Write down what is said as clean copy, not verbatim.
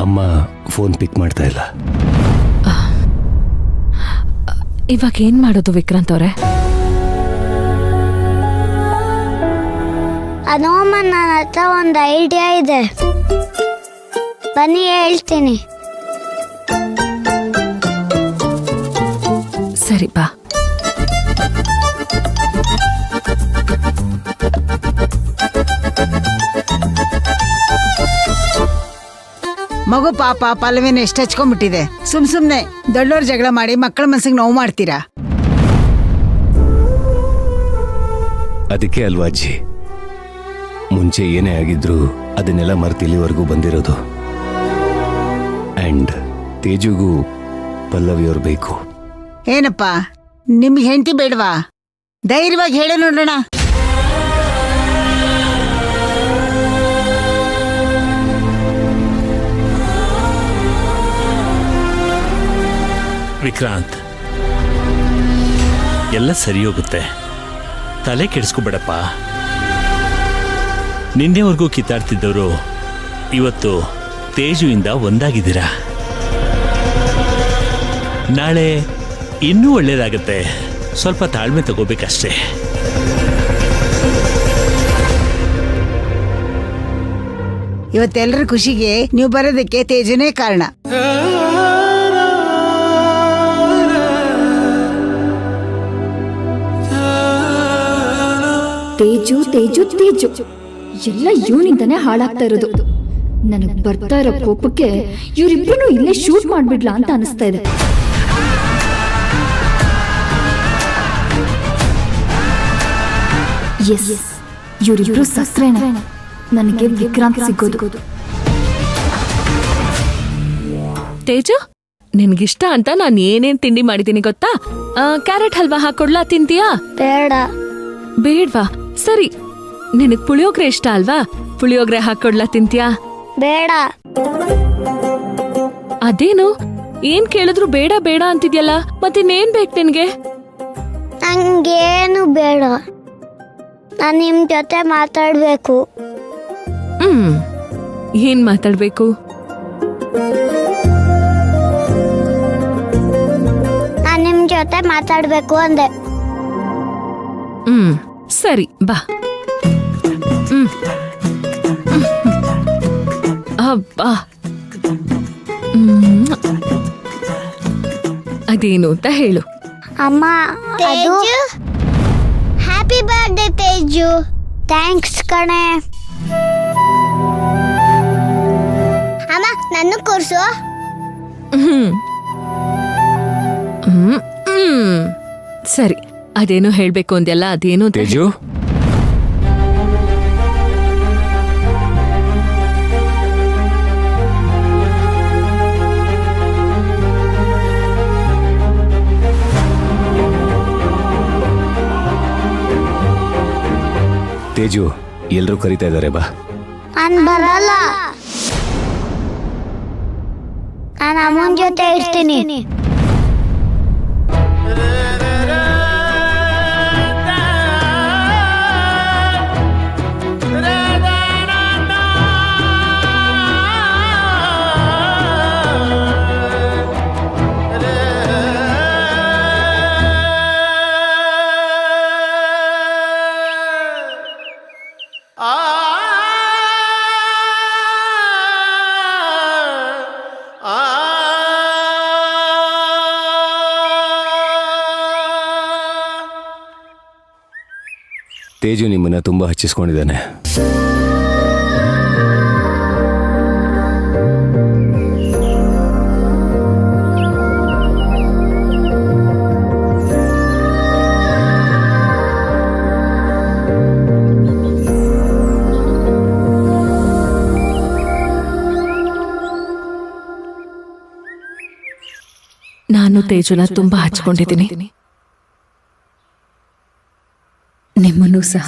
ಅಮ್ಮ phone pick ಮಾಡ್ತಾ ಇಲ್ಲ. ಇವಾಗ ಏನ್ ಮಾಡೋದು ವಿಕ್ರಾಂತ್ ಅವರೇ? ಅದಮ್ಮ ನನ್ನ ಹತ್ರ ಒಂದು ಐಡಿಯಾ ಇದೆ, ಬನ್ನಿ ಹೇಳ್ತೀನಿ. ಸರಿ ಬಾ. ಮಗು ಪಾಪ ಪಲ್ಲವಿನ ಎಷ್ಟು ಹಚ್ಕೊಂಡ್ಬಿಟ್ಟಿದೆ. ಸುಮ್ನೆ ದೊಡ್ಡೋರ್ ಜಗಳ ಮಾಡಿ ಮಕ್ಕಳ ಮನಸ್ಸಿಗೆ ನೋವು ಮಾಡ್ತೀರಾ? ಅದಕ್ಕೆ ಅಲ್ವಾ ಅಜ್ಜಿ, ಮುಂಚೆ ಏನೇ ಆಗಿದ್ರು ಅದನ್ನೆಲ್ಲ ಮರೆತು ಇಲ್ಲಿವರೆಗೂ ಬಂದಿರೋದು. ಅಂಡ್ ತೇಜುಗೂ ಪಲ್ಲವಿಯವ್ರು ಬೇಕು. ಏನಪ್ಪ ನಿಮ್ಗೆ ಹೆಂಡತಿ ಬೇಡವಾ? ಧೈರ್ಯವಾಗಿ ಹೇಳಿ ನೋಡೋಣ. ವಿಕ್ರಾಂತ್, ಎಲ್ಲ ಸರಿ ಹೋಗುತ್ತೆ, ತಲೆ ಕೆಡಿಸ್ಕೊಬೇಡಪ್ಪ. ನಿನ್ನೆವರೆಗೂ ಕಿತ್ತಾಡ್ತಿದ್ದವರು ಇವತ್ತು ತೇಜುವಿಂದ ಒಂದಾಗಿದ್ದೀರಾ. ನಾಳೆ ಇನ್ನೂ ಒಳ್ಳೇದಾಗತ್ತೆ, ಸ್ವಲ್ಪ ತಾಳ್ಮೆ ತಗೋಬೇಕಷ್ಟೇ. ಇವತ್ತೆಲ್ಲರ ಖುಷಿಗೆ ನೀವು ಬರೋದಕ್ಕೆ ತೇಜುನೇ ಕಾರಣ. ತೇಜು ತೇಜು ತೇಜು ಎಲ್ಲ ಇವನಿಂದಾನೇ ಹಾಳಾಗ್ತಾ ಇರೋದು. ನನಗ್ ಬರ್ತಾ ಇರೋ ಕೋಪಕ್ಕೆ ಇವರಿಬ್ರು ಇಲ್ಲೇ ಶೂಟ್ ಮಾಡ್ಬಿಡ್ಲಾ ಅಂತ ಅನಿಸ್ತಾ ಇದೆ. ಎಸ್, ಇವರಿಬ್ರು ಸಸ್ರೇನೆ ನನಗೆ ವಿಕ್ರಾಂತ್ ಸಿಗೋದು. ತೇಜು, ನಿನ್ಗಿಷ್ಟ ಅಂತ ನಾನು ಏನೇನ್ ತಿಂಡಿ ಮಾಡಿದ್ದೀನಿ ಗೊತ್ತಾ? ಕ್ಯಾರೆಟ್ ಹಲ್ವಾ ಹಾಕೊಡ್ಲಾ, ತಿಂತೀಯಾ? ಬೇಡ. ಬೇಡ್ವಾ? ಸರಿ, ನಿನಗ್ ಪುಳಿಯೋಗ್ರೆ ಇಷ್ಟ ಅಲ್ವಾ? ಪುಳಿಯೋಗ್ರೆ ಹಾಕೊಡ್ಲಾ, ತಿಂತೀಯಾ? ಬೇಡ. ಅದೇನು ಏನ್ ಕೇಳಿದ್ರು ಬೇಡ ಬೇಡ ಅಂತಿದ್ಯಲ್ಲ, ಮತ್ತಿನ್ನೇನ್ ಬೇಕು ನಿನ್ಗೆ? ನಂಗೇನು ಬೇಡ, ನಾನು ನಿಮ್ ಜೊತೆ ಮಾತಾಡ್ಬೇಕು. ಏನ್ ಮಾತಾಡ್ಬೇಕು? ನಾನು ನಿಮ್ ಜೊತೆ ಮಾತಾಡ್ಬೇಕು ಅಂದೆ. ಸರಿ ಬಾ. ಅಬ್ಬಾ, ಅದೇನು ಅಂತ ಹೇಳು. ಅಮ್ಮ, ಅದು ಹ್ಯಾಪಿ ಬರ್ತ್ಡೇ ತೇಜು. ಥ್ಯಾಂಕ್ಸ್ ಕಣೆ. ಅಮ್ಮ, ನನ್ನ ಕೂರ್ಸು. ಸರಿ, ಅದೇನೋ ಹೇಳ್ಬೇಕು ಅಂದ್ಯಲ್ಲ, ಅದೇನು? ತೇಜು, ತೇಜು, ಎಲ್ರೂ ಕರೀತಾ ಇದ್ದಾರೆ, ಬಾ. ನಾನು ಬರಲ್ಲ, ನಾನು ಅಮ್ಮನ ಜೊತೆ ಇರ್ತೀನಿ. ತೇಜು ನಿಮ್ಮನ್ನ ತುಂಬಾ ಹಚ್ಚಿಸ್ಕೊಂಡಿದ್ದಾನೆ. ನಾನು ತೇಜುನ ತುಂಬಾ ಹಚ್ಕೊಂಡಿದ್ದೀನಿ, ನಿಮ್ಮನ್ನೂ ಸಹ.